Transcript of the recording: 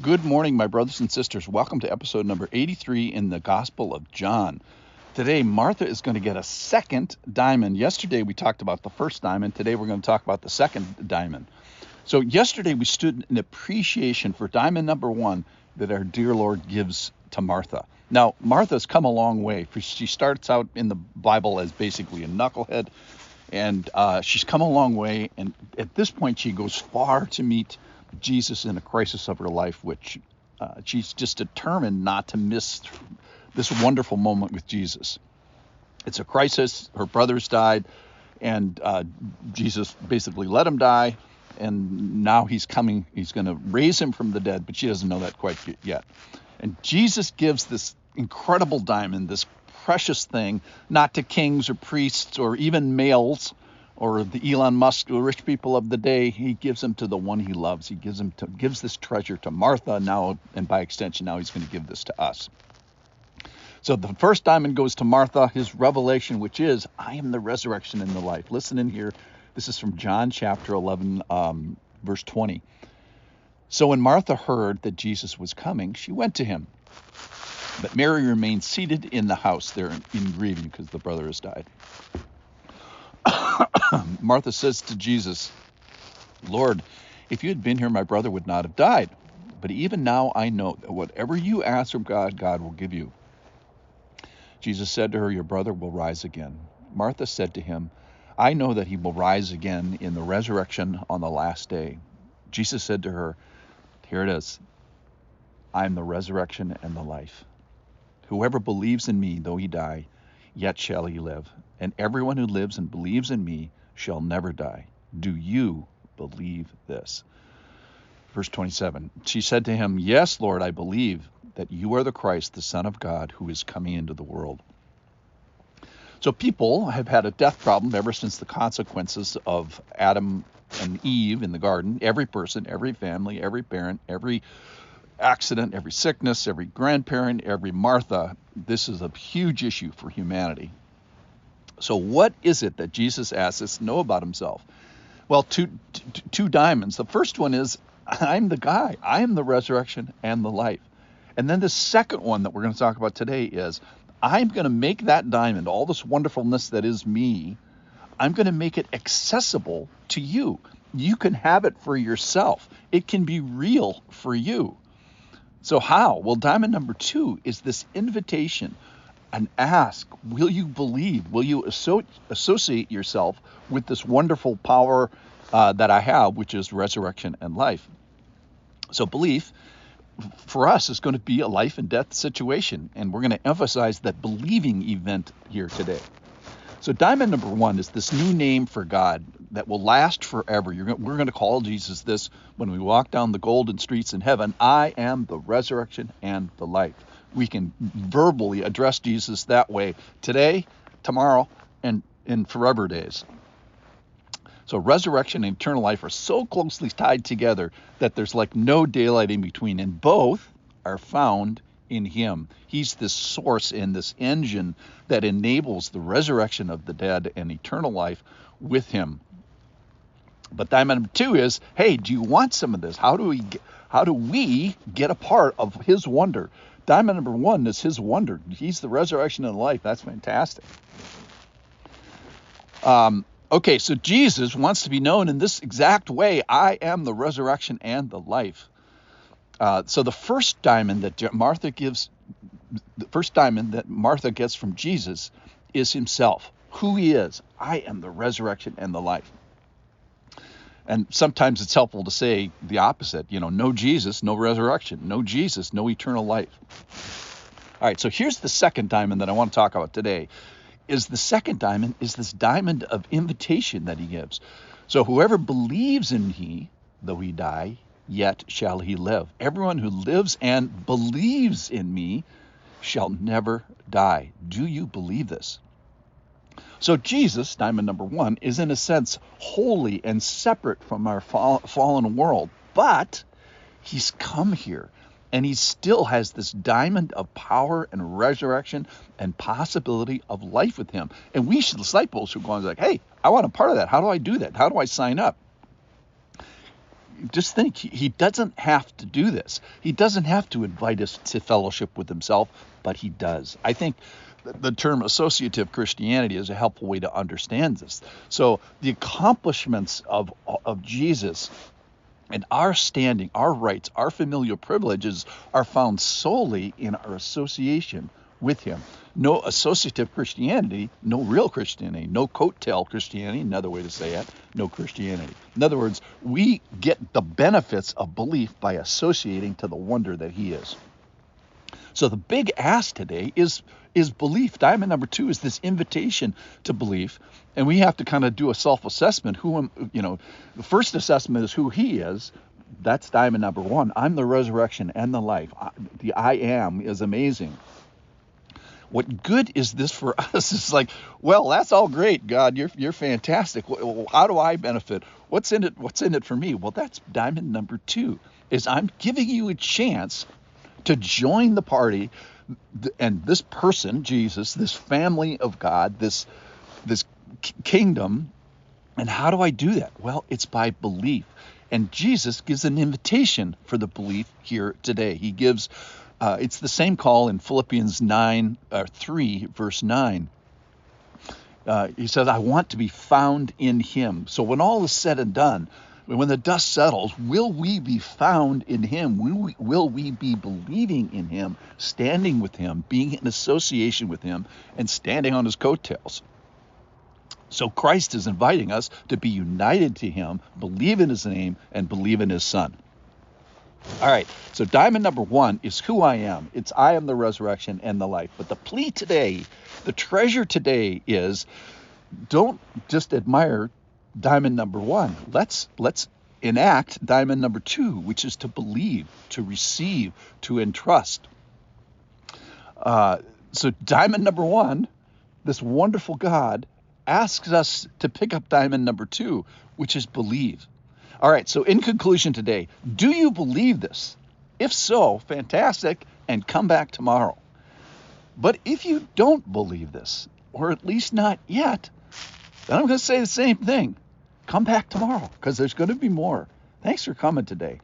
Good morning, my brothers and sisters. Welcome to episode number 83 in the Gospel of John. Today, Martha is going to get a second diamond. Yesterday, we talked about the first diamond. Today, we're going to talk about the second diamond. So yesterday, we stood in appreciation for diamond number one that our dear Lord gives to Martha. Now, Martha's come a long way. She starts out in the Bible as basically a knucklehead, and she's come a long way. And at this point, she goes far to meet Jesus in a crisis of her life, which she's just determined not to miss this wonderful moment with Jesus. It's a crisis. Her brothers died, and Jesus basically let him die, and now he's coming. He's going to raise him from the dead, but she doesn't know that quite yet. And Jesus gives this incredible diamond, this precious thing, not to kings or priests or even males, or the Elon Musk, the rich people of the day. He gives them to the one he loves. He gives this treasure to Martha now, and by extension, now he's going to give this to us. So the first diamond goes to Martha, his revelation, which is, I am the resurrection and the life. Listen in here. This is from John chapter 11, verse 20. So when Martha heard that Jesus was coming, she went to him. But Mary remained seated in the house there in grieving because the brother has died. Martha says to Jesus, Lord, if you had been here, my brother would not have died. But even now I know that whatever you ask from God, God will give you. Jesus said to her, your brother will rise again. Martha said to him, I know that he will rise again in the resurrection on the last day. Jesus said to her, here it is. I am the resurrection and the life. Whoever believes in me, though he die, yet shall he live. And everyone who lives and believes in me shall never die. Do you believe this? Verse 27, she said to him, yes, Lord, I believe that you are the Christ, the Son of God, who is coming into the world. So people have had a death problem ever since the consequences of Adam and Eve in the garden. Every person, every family, every parent, every accident, every sickness, every grandparent, every Martha, this is a huge issue for humanity. So what is it that Jesus asks us to know about himself? Well, two diamonds. The first one is, I'm the guy. I am the resurrection and the life. And then the second one that we're going to talk about today is, I'm going to make that diamond, all this wonderfulness that is me, I'm going to make it accessible to you. You can have it for yourself. It can be real for you. So how? Well, diamond number two is this invitation. And ask, will you believe? Will you associate yourself with this wonderful power that I have, which is resurrection and life? So belief, for us, is going to be a life and death situation. And we're going to emphasize that believing event here today. So diamond number one is this new name for God that will last forever. We're going to call Jesus this when we walk down the golden streets in heaven. I am the resurrection and the life. We can verbally address Jesus that way today, tomorrow, and in forever days. So resurrection and eternal life are so closely tied together that there's like no daylight in between, and both are found in him. He's this source and this engine that enables the resurrection of the dead and eternal life with him. But diamond number two is, hey, do you want some of this? How do we get a part of his wonder? Diamond number one is his wonder. He's the resurrection and life. That's fantastic. Okay, so Jesus wants to be known in this exact way. I am the resurrection and the life. So the first diamond that Martha gets from Jesus is himself, who he is. I am the resurrection and the life. And sometimes it's helpful to say the opposite, no Jesus, no resurrection, no Jesus, no eternal life. All right, so here's the second diamond that I want to talk about today. The second diamond is this diamond of invitation that he gives. So whoever believes in me, though he die, yet shall he live. Everyone who lives and believes in me shall never die. Do you believe this? So Jesus, diamond number one, is in a sense holy and separate from our fallen world, but he's come here and he still has this diamond of power and resurrection and possibility of life with him. And we disciples who go on like, hey, I want a part of that. How do I do that? How do I sign up? just think, he doesn't have to do this. He doesn't have to invite us to fellowship with himself, but he does. I think the term associative Christianity is a helpful way to understand this. So the accomplishments of Jesus and our standing, our rights, our familial privileges are found solely in our association with him. No associative Christianity, no real Christianity, no coattail Christianity, another way to say it, no Christianity. In other words, we get the benefits of belief by associating to the wonder that he is. So the big ask today is belief. Diamond number 2 is this invitation to belief, and we have to kind of do a self-assessment. The first assessment is who he is. That's diamond number 1. I'm the resurrection and the life. The I am is amazing. What good is this for us? It's like, well, that's all great, God. You're fantastic. How do I benefit? What's in it for me? Well, that's diamond number 2. Is I'm giving you a chance to join the party, and this person, Jesus, this family of God, this kingdom. And how do I do that? Well, it's by belief. And Jesus gives an invitation for the belief here today. He gives it's the same call in Philippians 3, verse 9. He says, I want to be found in him. So when all is said and done, when the dust settles, will we be found in him? Will we be believing in him, standing with him, being in association with him, and standing on his coattails? So Christ is inviting us to be united to him, believe in his name, and believe in his son. All right, so diamond number 1 is who I am. It's I am the resurrection and the life. But the plea today, the treasure today is, don't just admire diamond number 1. Let's enact diamond number 2, which is to believe, to receive, to entrust. So diamond number 1, this wonderful God asks us to pick up diamond number 2, which is believe. All right, so in conclusion today, do you believe this? If so, fantastic, and come back tomorrow. But if you don't believe this, or at least not yet, then I'm going to say the same thing. Come back tomorrow, because there's going to be more. Thanks for coming today.